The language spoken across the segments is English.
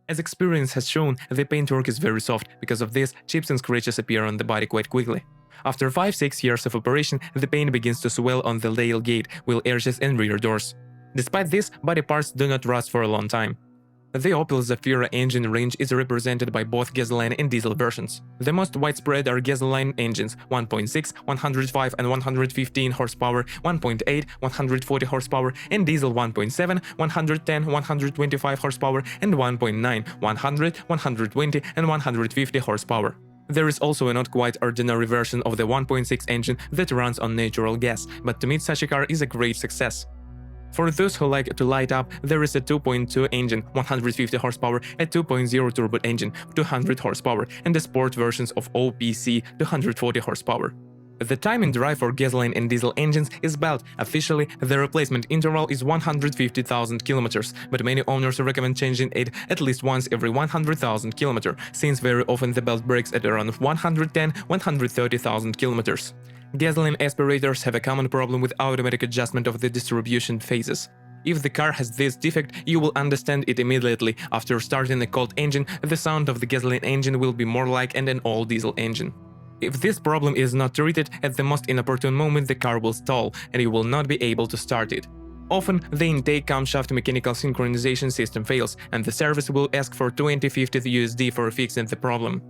As experience has shown, the paintwork is very soft. Because of this, chips and scratches appear on the body quite quickly. After 5-6 years of operation, the paint begins to swell on the tailgate, wheel arches and rear doors. Despite this, body parts do not rust for a long time. The Opel Zafira engine range is represented by both gasoline and diesel versions. The most widespread are gasoline engines 1.6, 105 and 115 horsepower, 1.8, 140 horsepower, and diesel 1.7, 110, 125 horsepower, and 1.9, 100, 120 and 150 horsepower. There is also a not quite ordinary version of the 1.6 engine that runs on natural gas, but to meet such a car is a great success. For those who like to light up, there is a 2.2 engine, 150 horsepower, a 2.0 turbo engine, 200 horsepower, and the sport versions of OPC, 240 horsepower. The time in drive for gasoline and diesel engines is belt. Officially, the replacement interval is 150,000 kilometers, but many owners recommend changing it at least once every 100,000 kilometers, since very often the belt breaks at around 110,000–130,000 kilometers. Gasoline aspirators have a common problem with automatic adjustment of the distribution phases. If the car has this defect, you will understand it immediately. After starting a cold engine, the sound of the gasoline engine will be more like an all-diesel engine. If this problem is not treated, at the most inopportune moment the car will stall, and you will not be able to start it. Often, the intake camshaft mechanical synchronization system fails, and the service will ask for $20–50 for fixing the problem.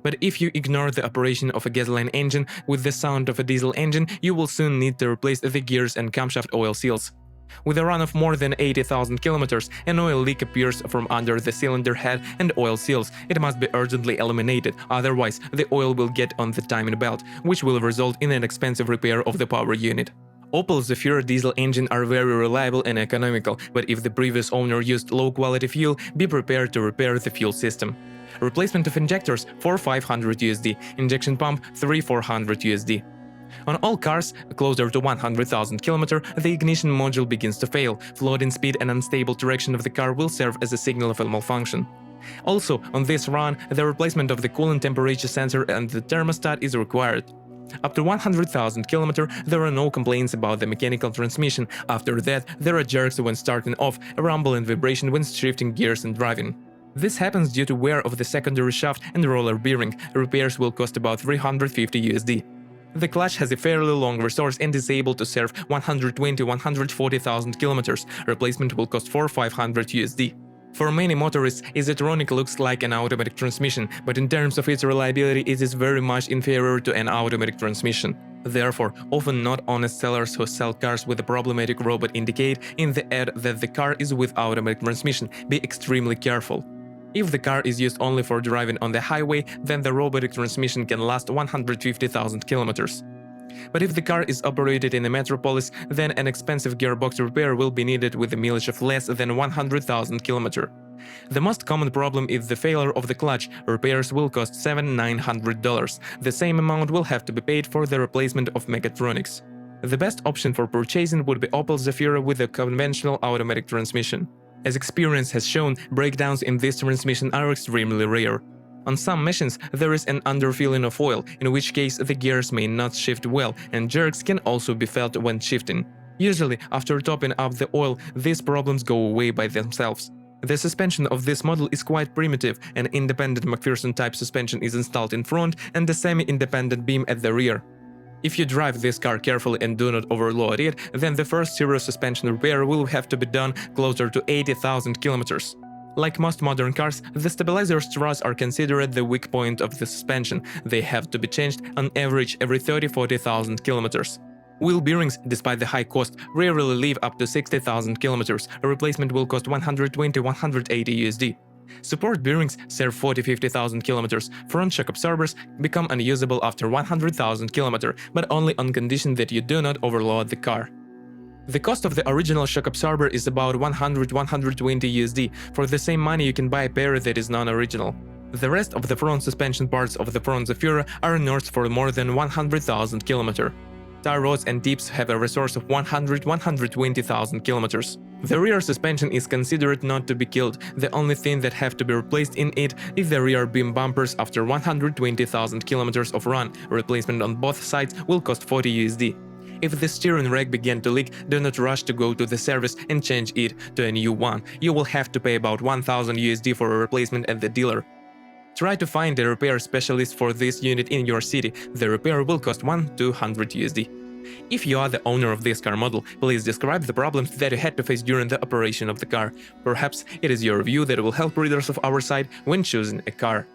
But if you ignore the operation of a gasoline engine with the sound of a diesel engine, you will soon need to replace the gears and camshaft oil seals. With a run of more than 80,000 kilometers, an oil leak appears from under the cylinder head and oil seals. It must be urgently eliminated, otherwise the oil will get on the timing belt, which will result in an expensive repair of the power unit. Opel Zafira diesel engine are very reliable and economical, but if the previous owner used low-quality fuel, be prepared to repair the fuel system. Replacement of injectors $400–500, injection pump $300–400. On all cars closer to 100,000 km, the ignition module begins to fail. Floating speed and unstable direction of the car will serve as a signal of a malfunction. Also, on this run, the replacement of the coolant temperature sensor and the thermostat is required. Up to 100,000 km, there are no complaints about the mechanical transmission. After that, there are jerks when starting off, a rumble and vibration when shifting gears and driving. This happens due to wear of the secondary shaft and roller bearing. Repairs will cost about $350. The clutch has a fairly long resource and is able to serve 120–140,000 km. Replacement will cost $400–500. For many motorists, Easytronic looks like an automatic transmission, but in terms of its reliability it is very much inferior to an automatic transmission. Therefore, often not honest sellers who sell cars with a problematic robot indicate in the ad that the car is with automatic transmission. Be extremely careful. If the car is used only for driving on the highway, then the robotic transmission can last 150,000 kilometers. But if the car is operated in a metropolis, then an expensive gearbox repair will be needed with a mileage of less than 100,000 kilometers. The most common problem is the failure of the clutch. Repairs will cost $700–900. The same amount will have to be paid for the replacement of mechatronics. The best option for purchasing would be Opel Zafira with a conventional automatic transmission. As experience has shown, breakdowns in this transmission are extremely rare. On some machines, there is an underfilling of oil, in which case the gears may not shift well, and jerks can also be felt when shifting. Usually, after topping up the oil, these problems go away by themselves. The suspension of this model is quite primitive. An independent McPherson-type suspension is installed in front and a semi-independent beam at the rear. If you drive this car carefully and do not overload it, then the first serious suspension repair will have to be done closer to 80,000 kilometers. Like most modern cars, the stabilizer struts are considered the weak point of the suspension. They have to be changed on average every 30–40,000 kilometers. Wheel bearings, despite the high cost, rarely live up to 60,000 kilometers. A replacement will cost $120–180. Support bearings serve 40–50,000 kilometers. Front shock absorbers become unusable after 100,000 kilometers, but only on condition that you do not overload the car. The cost of the original shock absorber is about $100–120. For the same money you can buy a pair that is non-original. The rest of the front suspension parts of the front Zafira are nursed for more than 100,000 kilometers. Tie rods and tips have a resource of 100–120,000 kilometers. The rear suspension is considered not to be killed. The only thing that have to be replaced in it is the rear beam bumpers after 120,000 kilometers of run. Replacement on both sides will cost $40. If the steering rack began to leak, do not rush to go to the service and change it to a new one. You will have to pay about 1000 USD for a replacement at the dealer. Try to find a repair specialist for this unit in your city. The repair will cost 200 USD. If you are the owner of this car model, please describe the problems that you had to face during the operation of the car. Perhaps it is your review that will help readers of our site when choosing a car.